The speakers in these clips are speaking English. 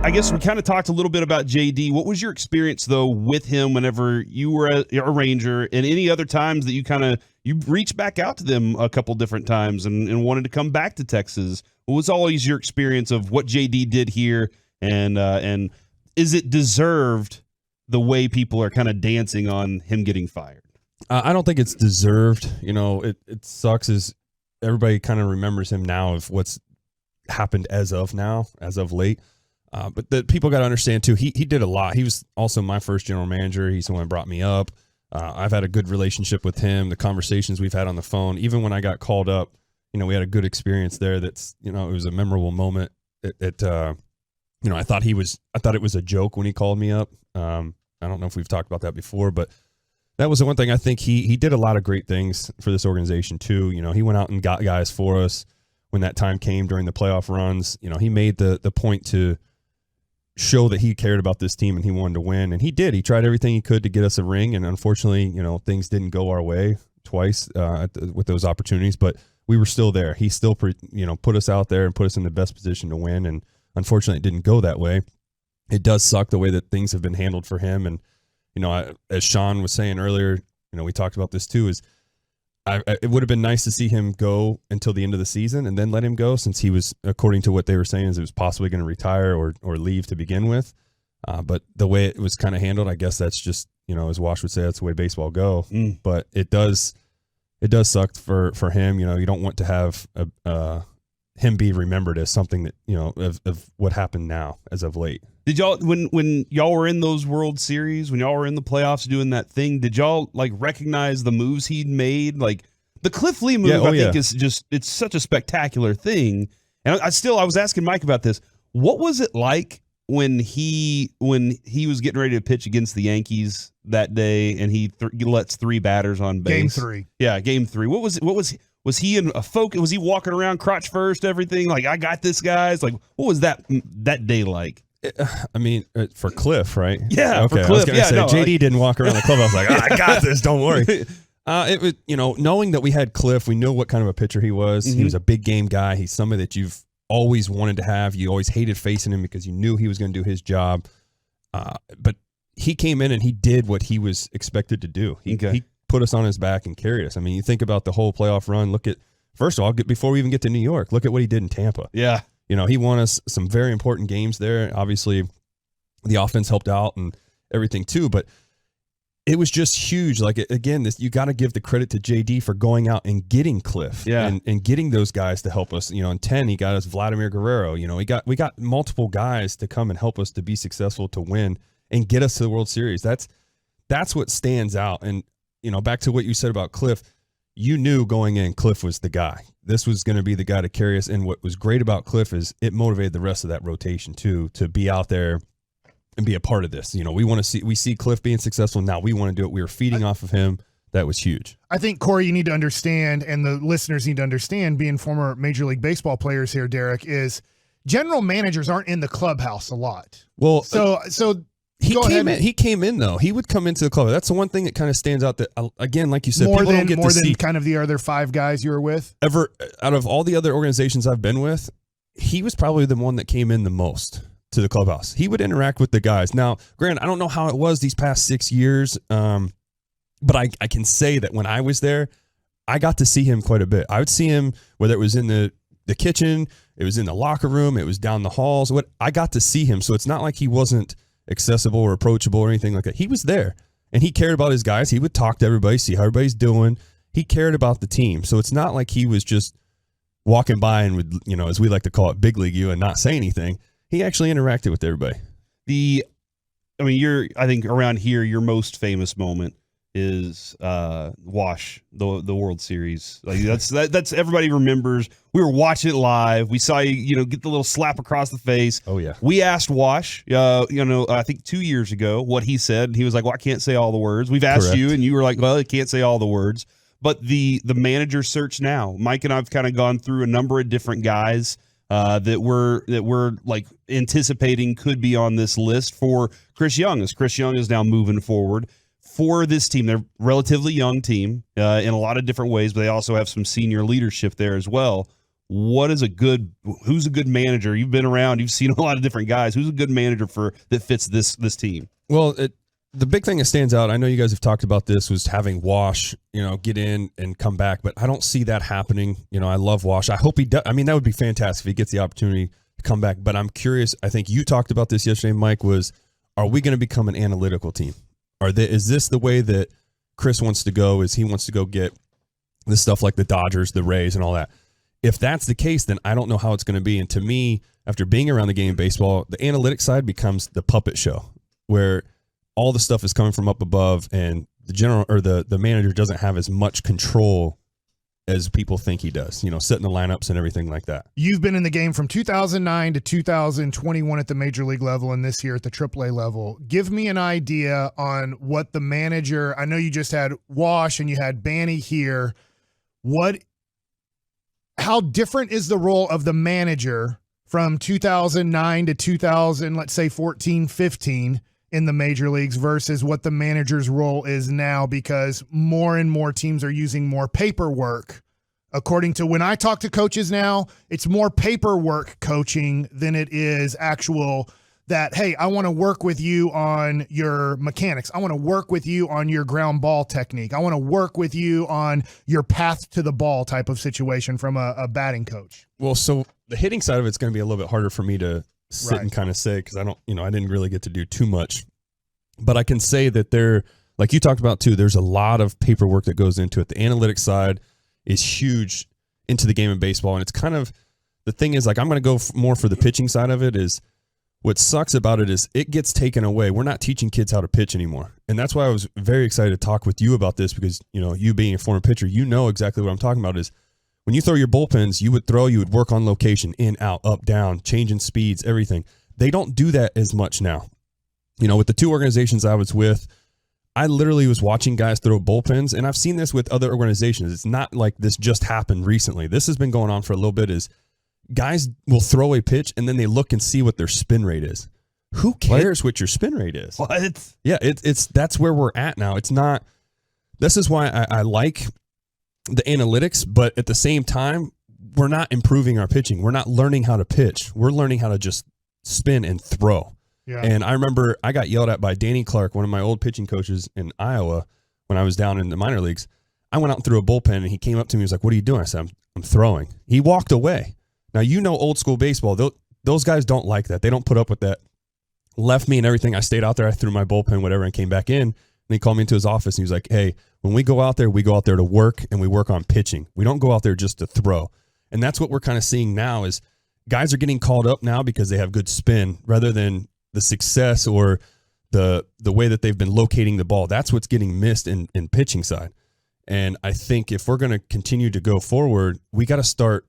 I guess we kind of talked a little bit about JD. What was your experience, though, with him whenever you were a Ranger, and any other times that you reached back out to them a couple different times and wanted to come back to Texas? What was always your experience of what JD did here, and is it deserved the way people are kind of dancing on him getting fired? I don't think it's deserved. It sucks as everybody kind of remembers him now of what's happened as of late. But the people got to understand too, he did a lot. He was also my first general manager. He's the one that brought me up. I've had a good relationship with him. The conversations we've had on the phone, even when I got called up, we had a good experience there. That's, it was a memorable moment. I thought it was a joke when he called me up. I don't know if we've talked about that before, but that was the one thing. I think he did a lot of great things for this organization too. He went out and got guys for us when that time came during the playoff runs. He made the point to show that he cared about this team and he wanted to win, and he did. He tried everything he could to get us a ring, and unfortunately, things didn't go our way twice with those opportunities, but we were still there. He still put us out there and put us in the best position to win, and unfortunately it didn't go that way. It does suck the way that things have been handled for him, and as Sean was saying earlier, we talked about this too, is it would have been nice to see him go until the end of the season and then let him go, since he was, according to what they were saying, is it was possibly going to retire or leave to begin with. But the way it was kind of handled, I guess that's just, as Wash would say, that's the way baseball go. But it does suck for him. You don't want to have him be remembered as something that, of what happened now as of late. Did y'all, when y'all were in those World Series, when y'all were in the playoffs doing that thing, did y'all recognize the moves he'd made? Like the Cliff Lee move, I think is just, it's such a spectacular thing. And I was asking Mike about this. What was it like when he was getting ready to pitch against the Yankees that day, and he lets three batters on base? Game 3. Yeah, Game 3. Was he in a focus? Was he walking around crotch first, everything? Like, I got this, guys. Like, what was that day like? For Cliff, right? Yeah, okay. for Cliff. I was going to say, JD didn't walk around the club. I was like, I got this. Don't worry. It was, knowing that we had Cliff, we knew what kind of a pitcher he was. Mm-hmm. He was a big game guy. He's somebody that you've always wanted to have. You always hated facing him because you knew he was going to do his job. But he came in and he did what he was expected to do. He put us on his back and carried us. I mean, you think about the whole playoff run. Look at, first of all, before we even get to New York, look at what he did in Tampa. Yeah. He won us some very important games there. Obviously, the offense helped out and everything too, but it was just huge. Like, again, you got to give the credit to JD for going out and getting Cliff and getting those guys to help us. In 10, he got us Vladimir Guerrero. We got multiple guys to come and help us to be successful, to win and get us to the World Series. That's what stands out. And, back to what you said about Cliff, you knew going in Cliff was the guy. This was going to be the guy to carry us. And what was great about Cliff is it motivated the rest of that rotation too, to be out there and be a part of this. We see Cliff being successful. Now we want to do it. We were feeding off of him. That was huge. I think, Corey, you need to understand, and the listeners need to understand, being former Major League Baseball players here, Derek, is general managers aren't in the clubhouse a lot. Well, so he came in though. He would come into the club. That's the one thing that kind of stands out. That, again, like you said, more people than don't get to see kind of the other 5 guys you were with. Ever out of all the other organizations I've been with, he was probably the one that came in the most to the clubhouse. He would interact with the guys. Now, granted, I don't know how it was these past 6 years, but I can say that when I was there, I got to see him quite a bit. I would see him, whether it was in the kitchen, it was in the locker room, it was down the halls. I got to see him, so it's not like he wasn't accessible or approachable or anything like that. He was there, and he cared about his guys. He would talk to everybody, see how everybody's doing. He cared about the team, so it's not like he was just walking by and would, as we like to call it, big league you and not say anything. He actually interacted with everybody. I think around here, your most famous moment is Wash, the World Series. Like that's everybody remembers. We were watching it live. We saw you get the little slap across the face. Oh yeah. We asked Wash, I think 2 years ago what he said. He was like, "Well, I can't say all the words." We've asked you, and you were like, "Well, I can't say all the words." But the manager search now, Mike and I've kind of gone through a number of different guys that we're like anticipating could be on this list for Chris Young, as Chris Young is now moving forward for this team. They're a relatively young team in a lot of different ways, but they also have some senior leadership there as well. who's a good manager? You've been around, you've seen a lot of different guys. Who's a good manager that fits this team? Well, the big thing that stands out, I know you guys have talked about this, was having Wash, get in and come back, but I don't see that happening. I love Wash. I hope he does. I mean, that would be fantastic if he gets the opportunity to come back, but I'm curious. I think you talked about this yesterday, Mike, are we going to become an analytical team? Is this the way that Chris wants to go? Is he wants to go get the stuff like the Dodgers, the Rays, and all that? If that's the case, then I don't know how it's going to be. And to me, after being around the game of baseball, the analytics side becomes the puppet show where all the stuff is coming from up above, and the general or the manager doesn't have as much control as people think he does, setting the lineups and everything like that. You've been in the game from 2009 to 2021 at the major league level and this year at the AAA level. Give me an idea on what the manager, I know you just had Wash and you had Banny here. How different is the role of the manager from 2009 to 2000, let's say 14, 15 in the major leagues versus what the manager's role is now, because more and more teams are using more paperwork. According to when I talk to coaches now, it's more paperwork coaching than it is actual that, hey, I want to work with you on your mechanics. I want to work with you on your ground ball technique. I want to work with you on your path to the ball type of situation from a batting coach. Well, so the hitting side of it's going to be a little bit harder for me to sit and kind of say, because I didn't really get to do too much, but I can say that like you talked about too, there's a lot of paperwork that goes into it. The analytics side is huge into the game of baseball. And it's kind of, the thing is, like, I'm going to go more for the pitching side of it. Is what sucks about it is it gets taken away. We're not teaching kids how to pitch anymore. And that's why I was very excited to talk with you about this, because, you being a former pitcher, exactly what I'm talking about is, when you throw your bullpens, you would work on location, in, out, up, down, changing speeds, everything. They don't do that as much now. With the two organizations I was with, I literally was watching guys throw bullpens, and I've seen this with other organizations. It's not like this just happened recently. This has been going on for a little bit. Is guys will throw a pitch, and then they look and see what their spin rate is. Who cares what your spin rate is? What? Yeah, that's where we're at now. It's not. This is why I like the analytics, but at the same time, we're not improving our pitching. We're not learning how to pitch. We're learning how to just spin and throw. Yeah. And I remember I got yelled at by Danny Clark, one of my old pitching coaches in Iowa, when I was down in the minor leagues. I went out and threw a bullpen, and he came up to me. He was like, "What are you doing?" I said, I'm throwing. He walked away. Now, old school baseball, those guys don't like that. They don't put up with that. Left me and everything. I stayed out there. I threw my bullpen, whatever, and came back in. And he called me into his office, and he was like, "Hey, when we go out there to work, and we work on pitching. We don't go out there just to throw." And that's what we're kind of seeing now is guys are getting called up now because they have good spin rather than the success or the way that they've been locating the ball. That's what's getting missed in pitching side. And I think if we're going to continue to go forward, we got to start.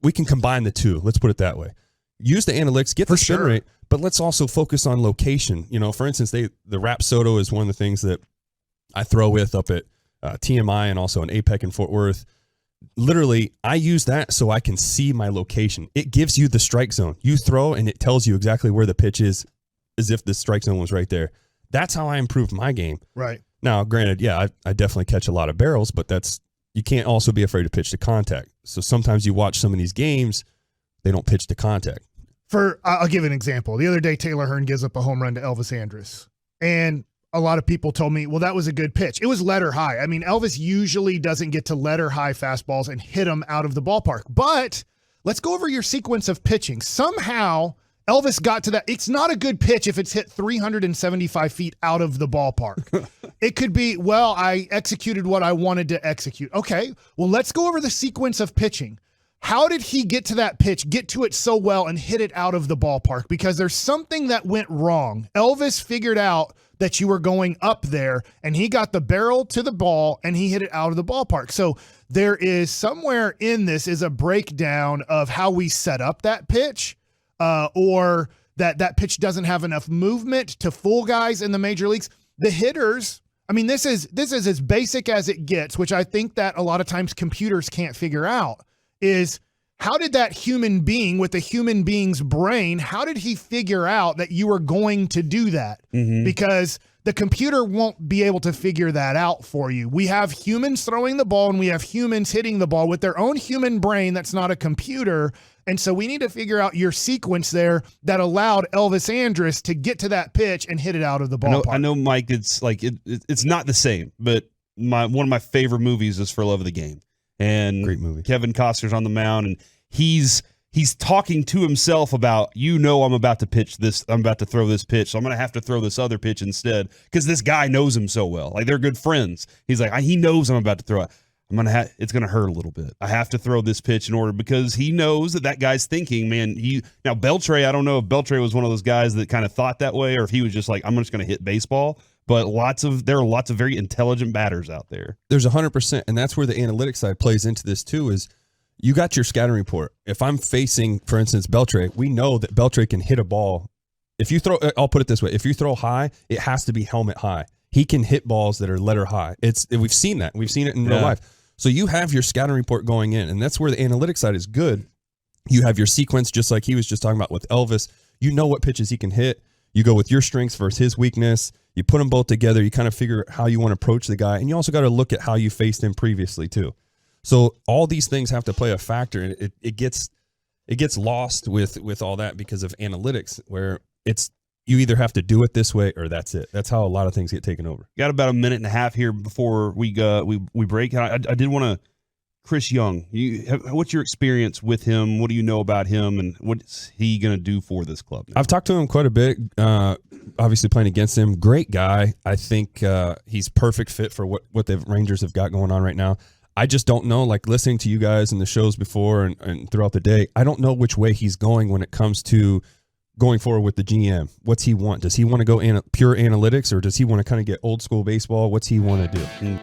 We can combine the two. Let's put it that way. Use the analytics, get the spin rate, but let's also focus on location. For instance, the Rapsodo is one of the things that I throw with up at TMI and also in APEC in Fort Worth. Literally, I use that so I can see my location. It gives you the strike zone. You throw, and it tells you exactly where the pitch is, as if the strike zone was right there. That's how I improved my game. Right. Now, granted, yeah, I definitely catch a lot of barrels, but you can't also be afraid to pitch to contact. So sometimes you watch some of these games, they don't pitch to contact. I'll give an example. The other day, Taylor Hearn gives up a home run to Elvis Andrus. And a lot of people told me, well, that was a good pitch. It was letter high. I mean, Elvis usually doesn't get to letter high fastballs and hit them out of the ballpark. But let's go over your sequence of pitching. Somehow, Elvis got to that. It's not a good pitch if it's hit 375 feet out of the ballpark. It could be, well, I executed what I wanted to execute. Okay, well, let's go over the sequence of pitching. How did he get to that pitch, get to it so well, and hit it out of the ballpark? Because there's something that went wrong. Elvis figured out that you were going up there, and he got the barrel to the ball, and he hit it out of the ballpark. So there is somewhere in this is a breakdown of how we set up that pitch, or that pitch doesn't have enough movement to fool guys in the major leagues. The hitters, I mean, this is as basic as it gets, which I think that a lot of times computers can't figure out, is how did that human being with a human being's brain, how did he figure out that you were going to do that? Mm-hmm. Because The computer won't be able to figure that out for you. We have humans throwing the ball and we have humans hitting the ball with their own human brain that's not a computer. And so we need to figure out your sequence there that allowed Elvis Andrus to get to that pitch and hit it out of the ballpark. I know, Mike, it's like it's not the same, but one of my favorite movies is For Love of the Game. And great movie. Kevin Costner's on the mound, and he's talking to himself about, I'm about to pitch this, I'm about to throw this pitch, so I'm going to have to throw this other pitch instead because this guy knows him so well. Like, they're good friends. He's like, he knows I'm about to throw it. It's going to hurt a little bit. I have to throw this pitch in order, because he knows that guy's thinking, man, now Beltre, I don't know if Beltre was one of those guys that kind of thought that way, or if he was just like, I'm just going to hit baseball. But there are lots of very intelligent batters out there. There's 100%, and that's where the analytics side plays into this too, is you got your scouting report. If I'm facing, for instance, Beltre, we know that Beltre can hit a ball. If you throw, I'll put it this way, if you throw high, it has to be helmet high. He can hit balls that are letter high. We've seen that. We've seen it in real life. So you have your scouting report going in, and that's where the analytics side is good. You have your sequence, just like he was just talking about with Elvis. You know what pitches he can hit. You go with your strengths versus his weakness. You put them both together. You kind of figure how you want to approach the guy, and you also got to look at how you faced him previously too. So all these things have to play a factor, and it gets lost with all that because of analytics, where you either have to do it this way or that's it. That's how a lot of things get taken over. Got about a minute and a half here before we break. I did want to, Chris Young, what's your experience with him? What do you know about him, and what's he going to do for this club now? I've talked to him quite a bit, obviously playing against him. Great guy. I think he's perfect fit for what the Rangers have got going on right now. I just don't know, like listening to you guys in the shows before and throughout the day, I don't know which way he's going when it comes to going forward with the GM. What's he want? Does he want to go pure analytics, or does he want to kind of get old school baseball? What's he want to do?